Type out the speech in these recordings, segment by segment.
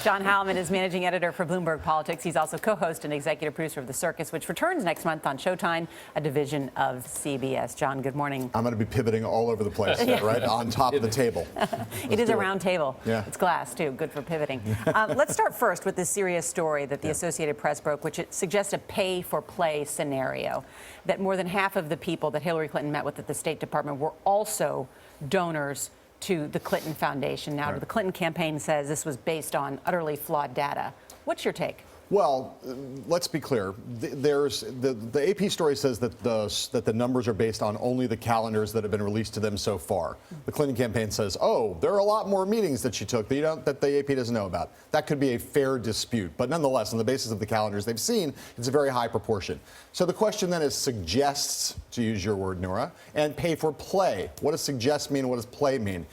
John Heilemann is managing editor for Bloomberg Politics. He's also co-host and executive producer of The Circus, which returns next month on Showtime, a division of CBS. John, good morning. I'm going to be pivoting all over the place, right on top of the table. It is a round table. Yeah. It's glass, too. Good for pivoting. Let's start first with this serious story that the Associated Press broke, which it suggests a pay-for-play scenario, that more than half of the people that Hillary Clinton met with at the State Department were also donors to the Clinton Foundation. Now, the Clinton campaign says this was based on utterly flawed data. What's your take? Well, let's be clear. The AP story says that the numbers are based on only the calendars that have been released to them so far. The Clinton campaign says, oh, there are a lot more meetings that she took that the AP doesn't know about. That could be a fair dispute. But nonetheless, on the basis of the calendars they've seen, it's a very high proportion. So the question then is suggests, to use your word, Nora, and pay for play. What does suggest mean? What does play mean?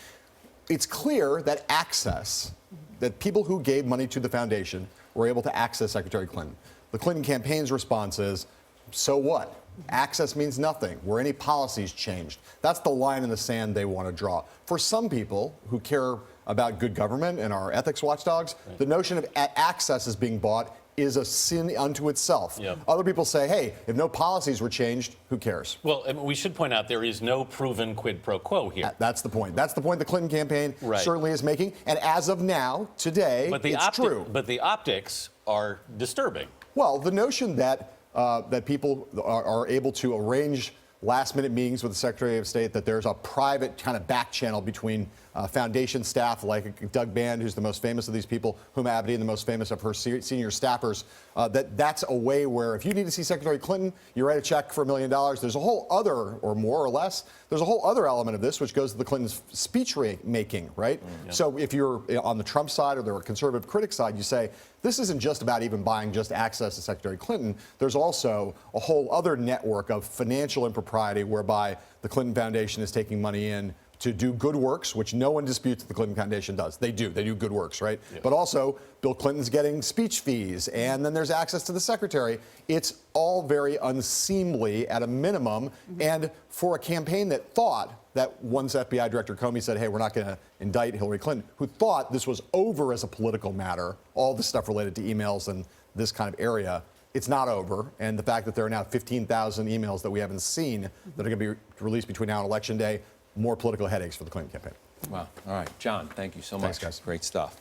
It's clear that that people who gave money to the foundation were able to access Secretary Clinton. The Clinton campaign's response is, so what? Access means nothing. Were any policies changed? That's the line in the sand they want to draw. For some people who care about good government and our ethics watchdogs, the notion of access is being bought is a sin unto itself. Yep. Other people say, hey, if no policies were changed, who cares? Well, we should point out there is no proven quid pro quo here. That's the point. That's the point the Clinton campaign certainly is making. And as of now, today, it's true. But the optics are disturbing. Well, the notion that people are able to arrange last-minute meetings with the Secretary of State, that there's a private kind of back channel between foundation staff like Doug Band, who's the most famous of these people, Huma Abedin, the most famous of her senior staffers, that's a way where if you need to see Secretary Clinton, you write a check for $1 million. There's a whole other, or more or less, there's a whole other element of this, which goes to the Clintons' speech making, right? So if you're on the Trump side or the conservative critic side, you say, this isn't just about even buying just access to Secretary Clinton. There's also a whole other network of financial impropriety whereby the Clinton Foundation is taking money in to do good works, which no one disputes the Clinton Foundation does. They do good works, right? Yeah. But also, Bill Clinton's getting speech fees, and then there's access to the secretary. It's all very unseemly at a minimum, and for a campaign that thought that once FBI Director Comey said, hey, we're not going to indict Hillary Clinton, who thought this was over as a political matter, all the stuff related to emails and this kind of area, it's not over. And the fact that there are now 15,000 emails that we haven't seen that are going to be released between now and Election Day, more political headaches for the Clinton campaign. Wow. All right. John, thank you so much. Thanks, guys. Great stuff.